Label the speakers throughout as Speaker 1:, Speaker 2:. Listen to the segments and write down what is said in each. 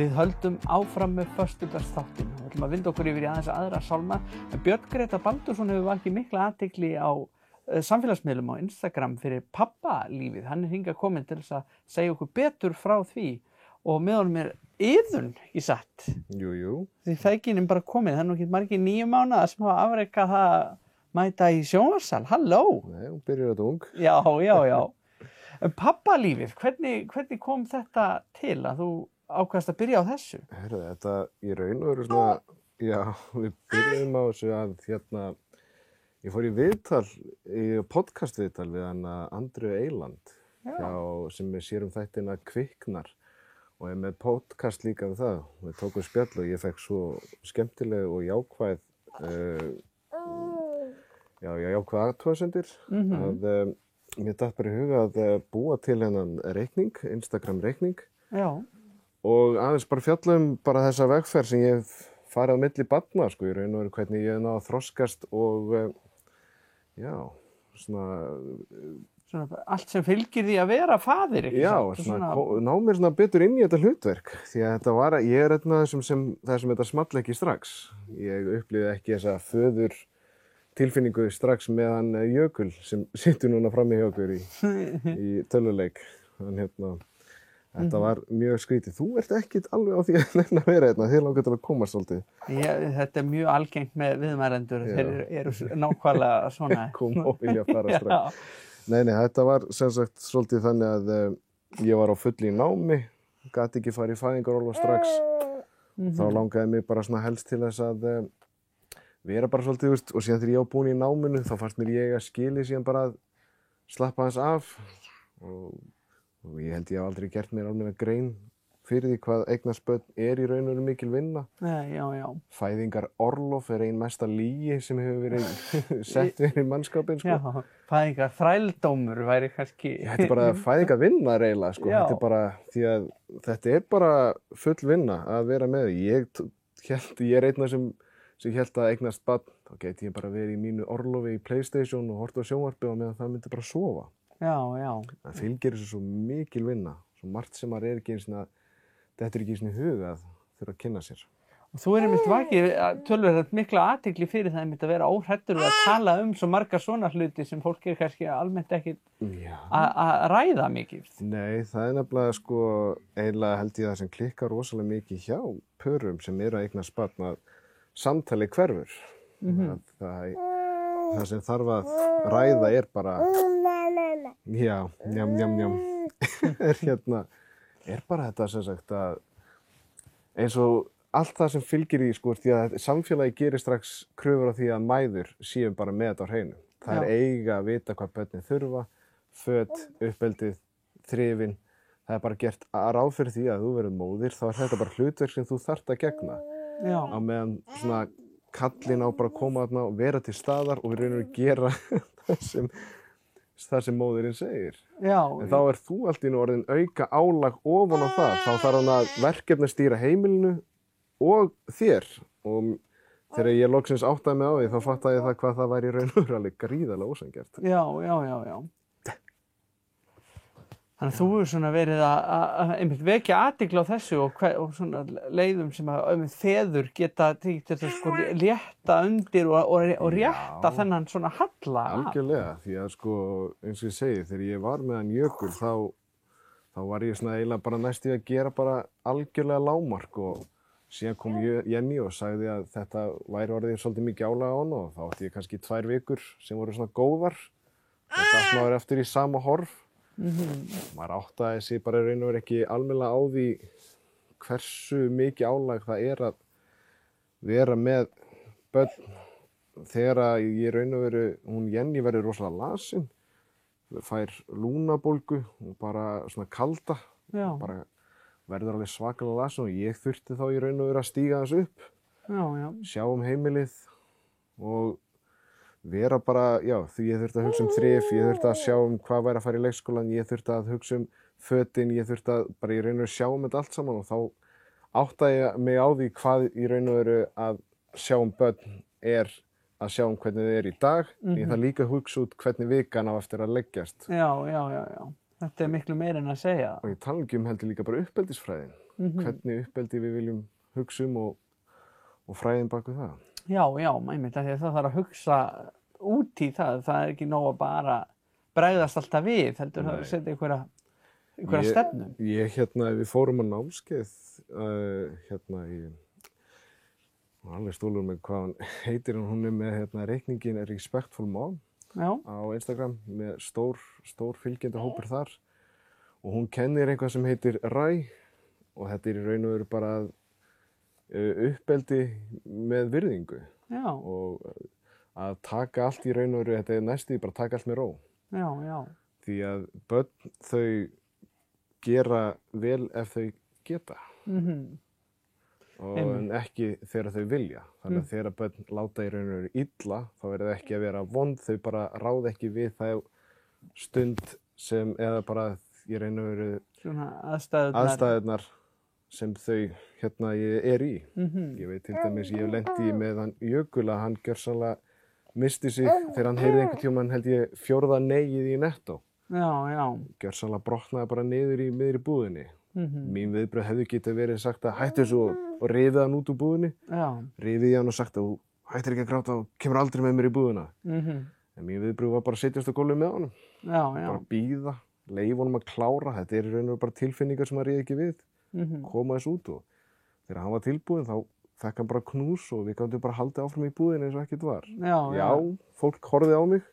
Speaker 1: við höldum áfram með föstudagsþáttinn. Við ætlum að vinda okkur yfir í aðeins aðra sálma. Björn Grétar Baldursson hefur vakið mikla athygli á samfélagsmiðlum á Instagram fyrir pappalífið. Hann hingað kominn til þess að segja okkur betur frá því og með honum Iðunn, ekki satt.
Speaker 2: Jú.
Speaker 1: Því feðginin bara komið, það nú ekki margir 9 mánaða sem hafa afrekað það að mæta í sjónvarpssal. Halló!
Speaker 2: Nei, hún byrjar þetta ung.
Speaker 1: Já. Pappalífið, hvernig kom þetta til að þú ákvaðst að byrja á þessu?
Speaker 2: Herðu, þetta í raun og veru svona, já, við byrjum á þessu að ég fór í viðtal, í podcastviðtal við Andreu Eyland, sem sér þættina Kviknar og með podcast líka við það. Við tókum spjall og ég fekk svo skemmtileg og jákvæð athugasemdir að mér datt bara í huga að búa til hennan reikning, Instagram reikning.
Speaker 1: Já. Og
Speaker 2: aðeins bara fjalla bara þessa vegferð sem ég hef farið á milli barna, í raun og veru hvernig ég náð að þroskast og
Speaker 1: svona allt sem fylgir því að vera faðir, ekki
Speaker 2: satt? Já, ná mér betur inn í þetta hlutverk því að ég einn af þessum sem þetta small ekki strax. Ég upplifði ekki þessa föður tilfinningu strax með hann Jökul sem situr núna frammi hjá okkur í tölvuleik. Þetta var mjög skrítið. Þú ert ekkert alveg á því að vera hérna. Þið langar til að komast svolítið.
Speaker 1: Þetta mjög algengt með viðmælendur. Þeir eru nákvæmlega svona.
Speaker 2: Kom og vilja fara strax. Nei, þetta var sem sagt svolítið þannig að ég var á fullu í námi, gat ekki farið í fæðingarorlof strax. Þá langaði mig bara svona helst til þess að vera bara svolítið, og síðan þegar ég var búin í náminu, þá fannst mér ég að skili síðan bara að slappa þess af og ég held ég hef aldrei gert mér alveg grein fyrir því hvað eignast börn í raun og veru mikil vinna.
Speaker 1: Já.
Speaker 2: Fæðingarorlof ein mesta lygi sem hefur verið sett við í mannskapinn,
Speaker 1: Já, fæðingarþrældómur væri kannski.
Speaker 2: Þetta bara fæðingarvinna eiginlega, Þetta bara, því að þetta bara full vinna að vera með. Ég er einn af sem hélt að eignast barn, þá geti ég bara verið í mínu orlofi í PlayStation og horft á sjónvarpi og meðan það myndi bara sofa.
Speaker 1: Já.
Speaker 2: Það fylgir þessu svo mikil vinna, svo margt sem maður ekki þetta er ekki í hug að þurfa að kynna sér.
Speaker 1: Og þú einmitt vakið töluvert mikla athygli fyrir það einmitt að vera óhræddur að tala svo marga svona hluti sem fólk kannski almennt ekki að ræða mikið.
Speaker 2: Nei, það nefnilega eiginlega held ég það sem klikkar rosalega mikið hjá pörum sem eru að eignast barn að samtali hverfur. Það sem þarf að ræða bara er bara þetta sem sagt að eins og allt það sem fylgir í því að samfélagi gerir strax kröfur á því að mæður séu bara með þetta á hreinu. Það eiga að vita hvað börnin þurfa, föt, uppeldið, þrifin. Það bara gert ráð fyrir því að þú verður móðir, þá þetta bara hlutverk sem þú þarft að gegna. Á meðan svona kallinn á bara að koma þarna og vera til staðar og við reynum að gera það sem móðirinn segir. En þá þú allt í einu orðin auka álag ofan á það. Þá þarf hann að verkefnastýra heimilinu og þér. Og þegar ég loksins áttaði mig á því, þá fattaði ég hvað það væri í raun og veru alveg gríðarlega ósanngjarnt.
Speaker 1: Já. Þannig að þú hefur svona verið að einmitt vekja athygli á þessu og svona leiðum sem að feður geta til þess létta undir og rétta þennan svona halla.
Speaker 2: Algjörlega, því að eins og ég segi, þegar ég var með hann Jökul þá var ég svona eiginlega bara næst í að gera bara algjörlega lágmark og síðan kom Jenny og sagði að þetta væri orðið svolítið mikið álag á hann og þá átti ég kannski 2 vikur sem voru svona góðar og það maður eftir í sama horf. Maður áttaði sig bara raun og veru ekki almennilega á því hversu mikið álag það að vera með börn þegar ég raun og veru, Jenny verður rosalega lasin, fær lúnabólgu og bara svona kalda, bara verður alveg svakalega lasin og ég þurfti þá í raun og veru að stíga þess upp, sjá heimilið og vera bara, því ég þurfti að hugsa þrif, ég þurfti að sjá hvað væri að fara í leikskólan, ég þurfti að hugsa fötin, ég þurfti að bara í raun og veru sjá þetta allt saman og þá áttaði ég mig á því hvað í raun og veru að sjá börn að sjá hvernig þið í dag, ég þarf líka að hugsa út hvernig vikan á eftir að leggjast.
Speaker 1: Já. Þetta miklu meira en að segja.
Speaker 2: Og ég tala ekki heldur líka bara uppeldisfræðin. Hvernig uppeldi við viljum hugsa og fræðin baku það.
Speaker 1: Já, einmitt, af því að það þarf að hugsa út í það. Það er ekki nóg að bara bregðast alltaf við, heldur það að setja einhverja stefnu.
Speaker 2: Við fórum á námskeið í alveg stólur með hvað hann heitir, hún með reikningin Respectful Mom á Instagram með stór fylgjandi hópur þar og hún kennir eitthvað sem heitir RAI og þetta í raun og veru bara uppeldi með virðingu og að taka allt í raun og veru, þetta næstu bara taka allt með ró. Því að börn þau gera vel ef þau geta. En ekki þegar þau vilja. Þannig að þegar börn láta í raun og veru illa, þá er það ekki að vera vond, þau bara ráða ekki við það stund sem, eða bara í raun og veru aðstæðurnar sem þau ég er í. Ég veit til dæmis, ég hef lent í með hann Jökul að hann gjörsamlega misti sig þegar hann heyrði einhvern tímann held ég 4. neyið í Netto. Gjörsamlega brotnaði bara niður í miðri búðinni. Mín viðbrögð hefði getað verið sagt að hættu þessu og rifið hann út úr búðinni. Rifið hann og sagt að þú hættir ekki að gráta og kemur aldrei með mér í búðina. En mín viðbrögð var bara að setjast á gólfið með honum. Bara bíða, leyfa honum að klára. Þetta er í raun og veru bara tilfinningar sem hann réð ekki við. Koma þessu út og þegar hann var tilbúinn þá fekk hann bara knús og við gátum bara haldið áfram í búðinni eins og ekkert var. Já, fólk horfði á mig.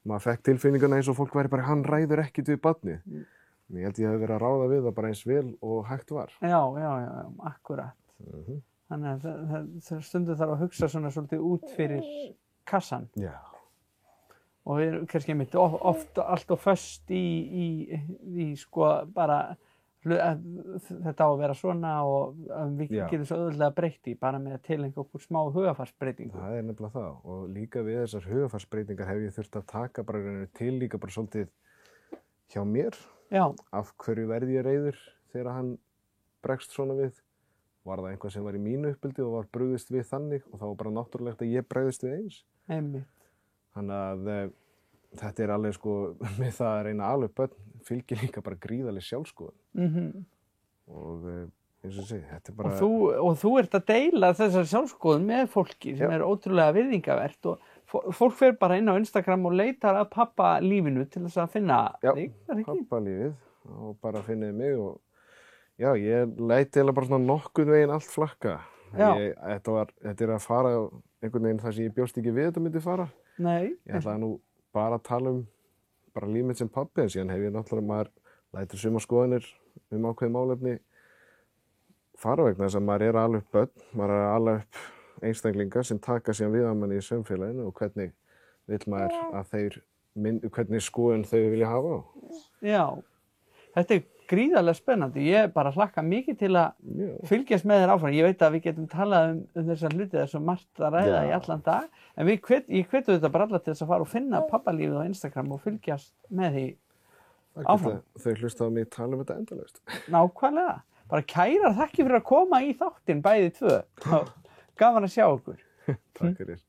Speaker 2: Maður fekk tilfinningarna eins og fólk væri bara hann ræður ekkert við barnið. Ég held ég hef verið að ráða við það bara eins vel og hægt var. Já, akkurat. Þannig að það stundum þarf að hugsa svona svolítið út fyrir kassan. Já. Og við erum kannski einmitt oft allt og föst í sko bara þetta á að vera svona og við getum svo auðvitað breytt í bara með að tilengja okkur smá hugarfarsbreytingu. Það er nefnilega það og líka við þessar hugarfarsbreytingar hef ég þurft að taka bara til líka bara svolítið hjá mér. Af hverju verði ég reiður þegar hann bregst svona við? Var það einhvað sem var í mínu uppeldi og var brugðist við þannig og það var bara náttúrulegt að ég bregðist við eins. Þannig að þetta er alveg sko með það að reyna alveg börn fylgir líka bara gríðarleg sjálfskoðun. Og eins og segi, þetta er bara... Og þú ert að deila þessar sjálfskoðun með fólki sem er ótrúlega virðingavert og fólk fer bara inn á Instagram og leitar að pappalífinu til þess að finna þig, er ekki? Já, pappalífið og bara finniði mig og já, ég leit eða bara svona nokkuð veginn allt flakka. Þetta er að fara einhvern veginn þar sem ég bjóst ekki við þetta myndi fara. Nei. Ég ætlaði nú bara að tala bara líf mitt sem pabbi en síðan hef ég náttúrulega maður lætur sumar skoðanir ákveðið málefni fara vegna þess að maður er alveg upp börn, maður er alveg upp einstaklingar sem taka síðan við að manni í samfélaginu og hvernig vill maður að hvernig skoðun þau vilja hafa á. Já, þetta er gríðarlega spennandi. Ég bara hlakka mikið til að fylgjast með þér áfram. Ég veit að við getum talað um þessar hluti, það er svo margt að ræða í allan dag, en ég hvetu þetta bara alla til þess að fara og finna pappalífið á Instagram og fylgjast með því áfram. Þau hlusta á mig tala um þetta endalaust. Nákvæmlega. Bara kærar þakkir fyrir að koma í þáttinn bæði tvö. Gaman að sjá okkur. Takk fyrir.